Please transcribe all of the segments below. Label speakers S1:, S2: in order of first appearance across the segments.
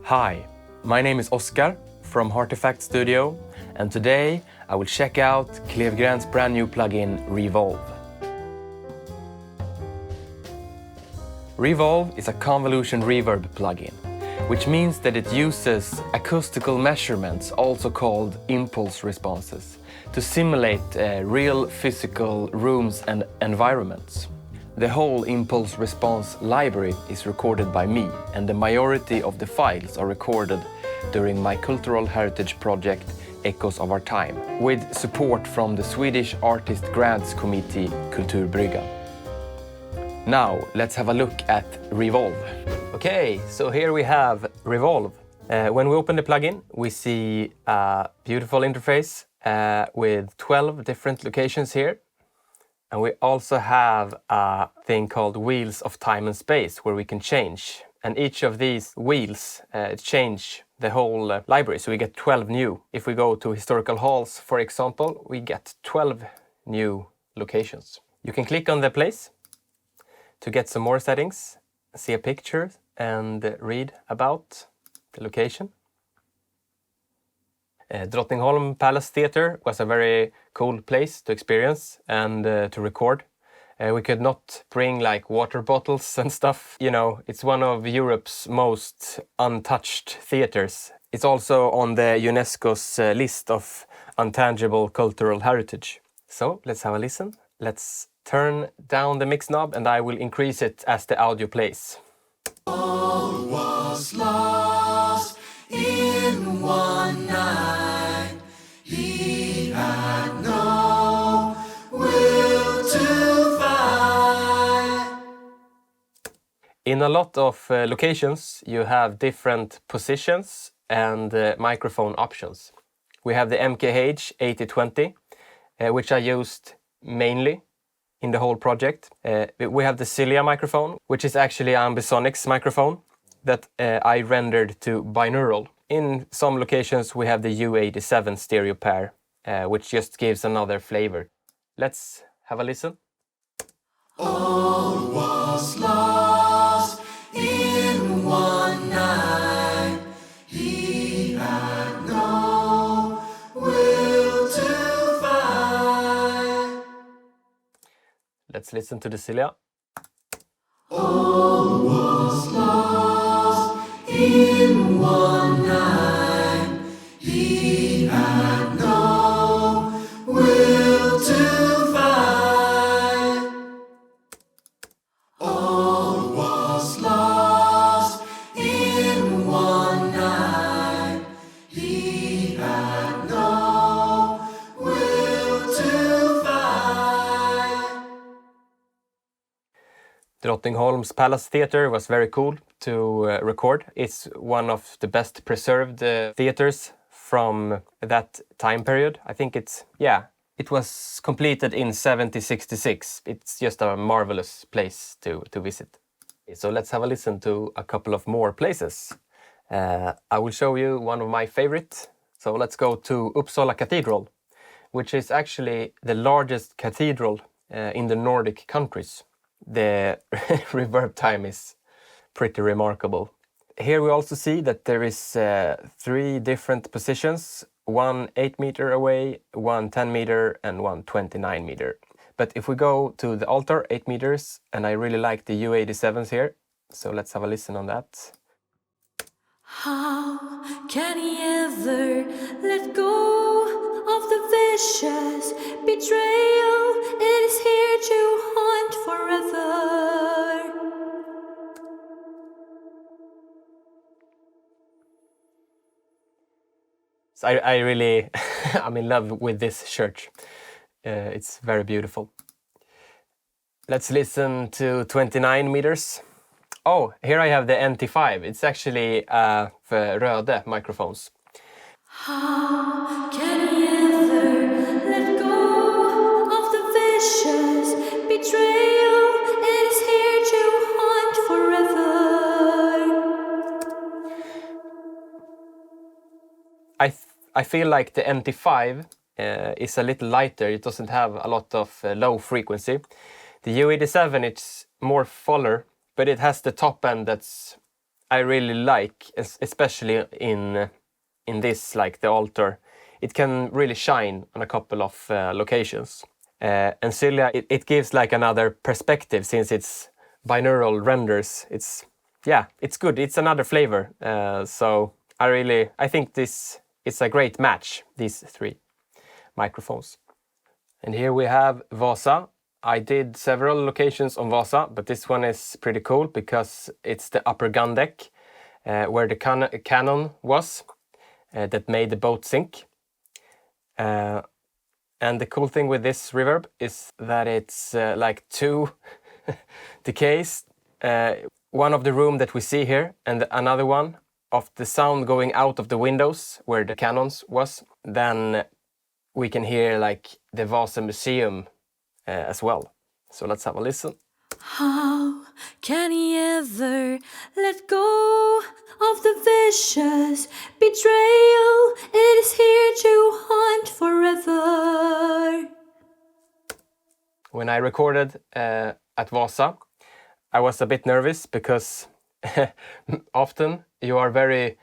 S1: Hi, my name is Oscar from Artifact Studio, and today I will check out Klevgren's brand new plugin Revolv. Revolv is a convolution reverb plugin, which means that it uses acoustical measurements, also called impulse responses, to simulate real physical rooms and environments. The whole impulse response library is recorded by me, and the majority of the files are recorded during my cultural heritage project Echoes of Our Time, with support from the Swedish Artist Grants Committee Kulturbryggan. Now, let's have a look at Revolv. Okay, so here we have Revolv. When we open the plugin, we see a beautiful interface with 12 different locations here. And we also have a thing called Wheels of Time and Space, where we can change. And each of these wheels change the whole library, so we get 12 new. If we go to historical halls, for example, we get 12 new locations. You can click on the place to get some more settings, see a picture, and read about the location. Drottningholm Palace Theatre was a very cool place to experience and to record. We could not bring like water bottles and stuff. You know, it's one of Europe's most untouched theatres. It's also on the UNESCO's list of intangible cultural heritage. So let's have a listen. Let's turn down the mix knob and I will increase it as the audio plays.
S2: All was lost in one night. He had no will to fight.
S1: In a lot of locations, you have different positions and microphone options. We have the MKH 8020, which I used mainly in the whole project. We have the Cilia microphone, which is actually Ambisonics microphone that I rendered to binaural. In some locations we have the U87 stereo pair, which just gives another flavor. Let's have a listen.
S2: All was lost in one night. He had no will to fight.
S1: Let's listen to the Cilia.
S2: All was lost in one night. He had no will to fight. All was lost in one night. He had no will to fight.
S1: Drottningholm's Palace Theatre was very cool to record. It's one of the best preserved theatres from that time period. I think it was completed in 1766. It's just a marvelous place to visit. So let's have a listen to a couple of more places. I will show you one of my favorite. So let's go to Uppsala Cathedral, which is actually the largest cathedral in the Nordic countries. The reverb time is pretty remarkable. Here we also see that there is 3 different positions, one 8 meter away, one 10 meter, and one 29 meter. But if we go to the altar, 8 meters, and I really like the U87s here, so let's have a listen on that.
S3: How can he ever let go of the vicious betrayal? It is here to haunt forever.
S1: So I really, I'm in love with this church. It's very beautiful. Let's listen to 29 meters. Oh, here I have the NT5. It's actually Röde microphones.
S3: How can he ever let go of the vicious betrayal? It is here to haunt forever.
S1: I feel like the NT5 is a little lighter. It doesn't have a lot of low frequency. The U87, it's more fuller, but it has the top end that's I really like, especially in this, like the altar. It can really shine on a couple of locations. And Cilia, it gives like another perspective since it's binaural renders. It's good. It's another flavor. So I think it's a great match, these three microphones. And here we have Vasa. I did several locations on Vasa, but this one is pretty cool because it's the upper gun deck where the cannon was that made the boat sink. And the cool thing with this reverb is that it's like two decays. One of the room that we see here and another one of the sound going out of the windows where the cannons was. Then we can hear like the Vasa Museum as well. So let's have a listen.
S3: How can he ever let go of the vicious betrayal? It is here to haunt forever.
S1: When I recorded at Vasa, I was a bit nervous because often you are very,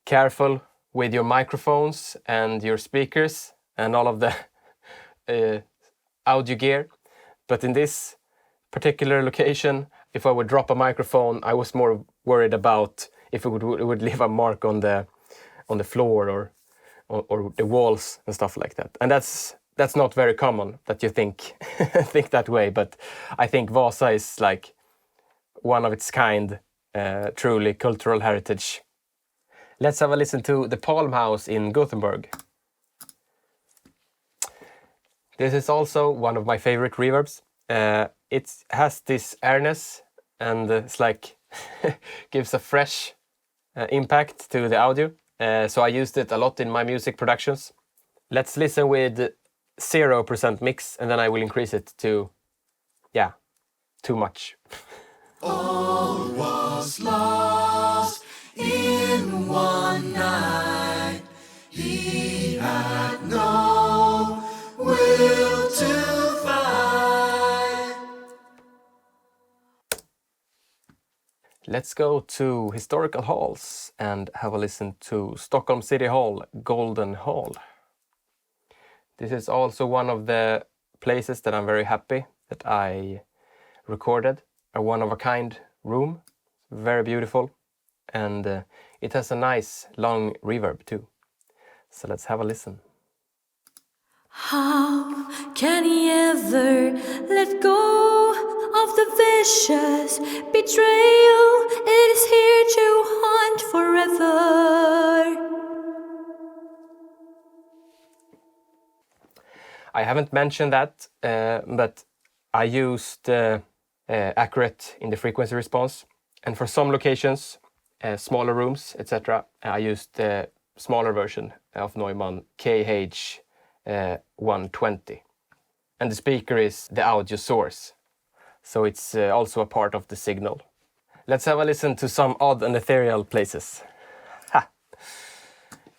S1: careful with your microphones and your speakers and all of the audio gear. But in this particular location, if I would drop a microphone, I was more worried about if it would leave a mark on the floor or the walls and stuff like that. And that's not very common that you think think that way. But I think Vasa is like one of its kind, truly cultural heritage. Let's have a listen to the Palm House in Gothenburg. This is also one of my favorite reverbs. It has this airness and it's like gives a fresh impact to the audio. So I used it a lot in my music productions. Let's listen with 0% mix and then I will increase it to, too much.
S2: All was lost in one night. He had no will to fight.
S1: Let's go to historical halls and have a listen to Stockholm City Hall, Golden Hall. This is also one of the places that I'm very happy that I recorded. A one-of-a-kind room, very beautiful, and it has a nice long reverb too. So let's have a listen.
S3: How can he ever let go of the vicious betrayal? It is here to haunt forever.
S1: I haven't mentioned that, but I used accurate in the frequency response. And for some locations, smaller rooms, etc., I used the smaller version of Neumann KH 120. And the speaker is the audio source. So it's also a part of the signal. Let's have a listen to some odd and ethereal places. Ha!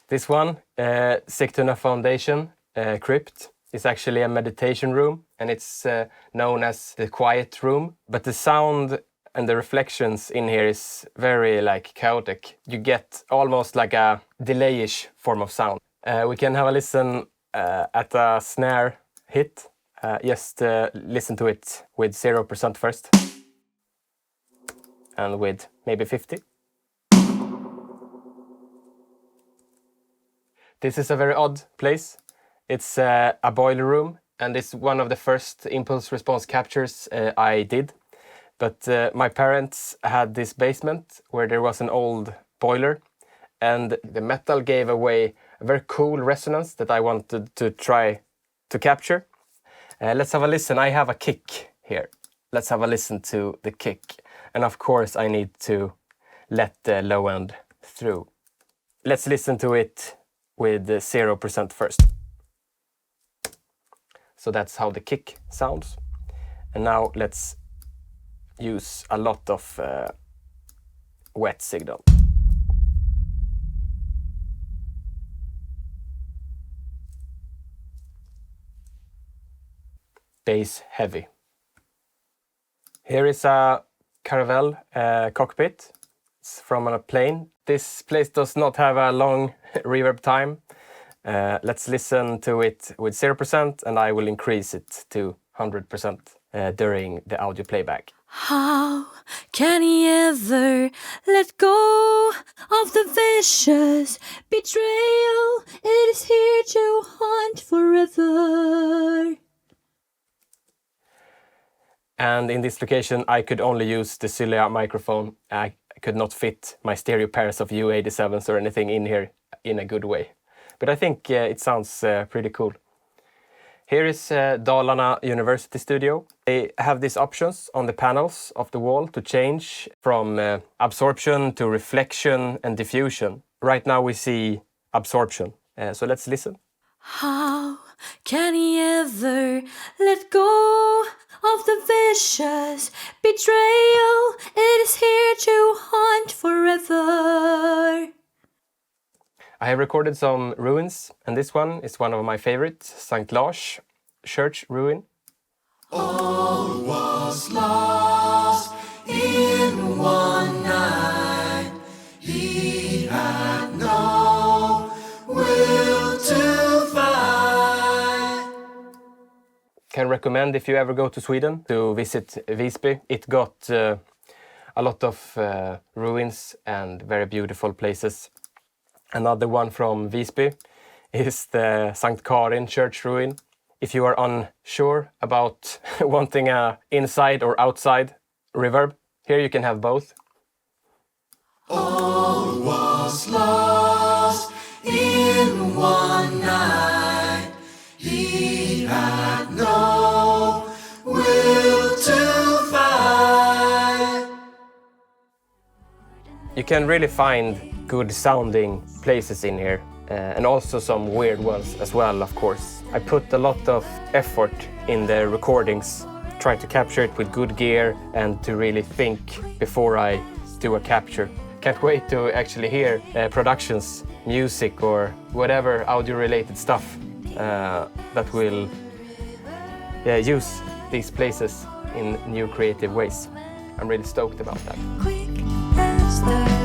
S1: This one, Sigtuna Foundation Crypt, is actually a meditation room, and it's known as the quiet room. But the sound and the reflections in here is very like chaotic. You get almost like a delay-ish form of sound. We can have a listen at a snare hit. Just listen to it with 0% first. And with maybe 50. This is a very odd place. It's a boiler room, and it's one of the first impulse response captures I did. But my parents had this basement where there was an old boiler, and the metal gave away a very cool resonance that I wanted to try to capture. Let's have a listen. I have a kick here. Let's have a listen to the kick. And of course I need to let the low end through. Let's listen to it with 0% first. So that's how the kick sounds. And now let's use a lot of wet signal. Bass heavy. Here is a Caravelle cockpit.
S4: sounds from a plane. This place does not have a long reverb time. Let's listen to it with 0% and I will increase it to 100% during the audio playback.
S3: How can he ever let go of the vicious betrayal? It is here to haunt forever.
S4: And in this location I could only use the Cilia microphone. I could not fit my stereo pairs of U87s or anything in here in a good way. But I think it sounds pretty cool. Here is Dalarna University Studio. They have these options on the panels of the wall to change from absorption to reflection and diffusion. Right now we see absorption. So let's listen.
S3: How can he ever let go of the vicious betrayal? It is here to haunt forever.
S4: I have recorded some ruins, and this one is one of my favorites, St. Lars church ruin.
S2: All was lost in one night. He had no will to fight.
S4: Can recommend if you ever go to Sweden to visit Visby. It got a lot of ruins and very beautiful places. Another one from Visby is the St. Karin church ruin. If you are unsure about wanting a inside or outside reverb, here you can have both.
S2: All was lost in one night. He had no will to fight.
S4: You can really find good sounding places in here and also some weird ones as well, of course. I put a lot of effort in the recordings, try to capture it with good gear and to really think before I do a capture. Can't wait to actually hear productions, music or whatever audio related stuff that will use these places in new creative ways. I'm really stoked about that.
S3: Quick as the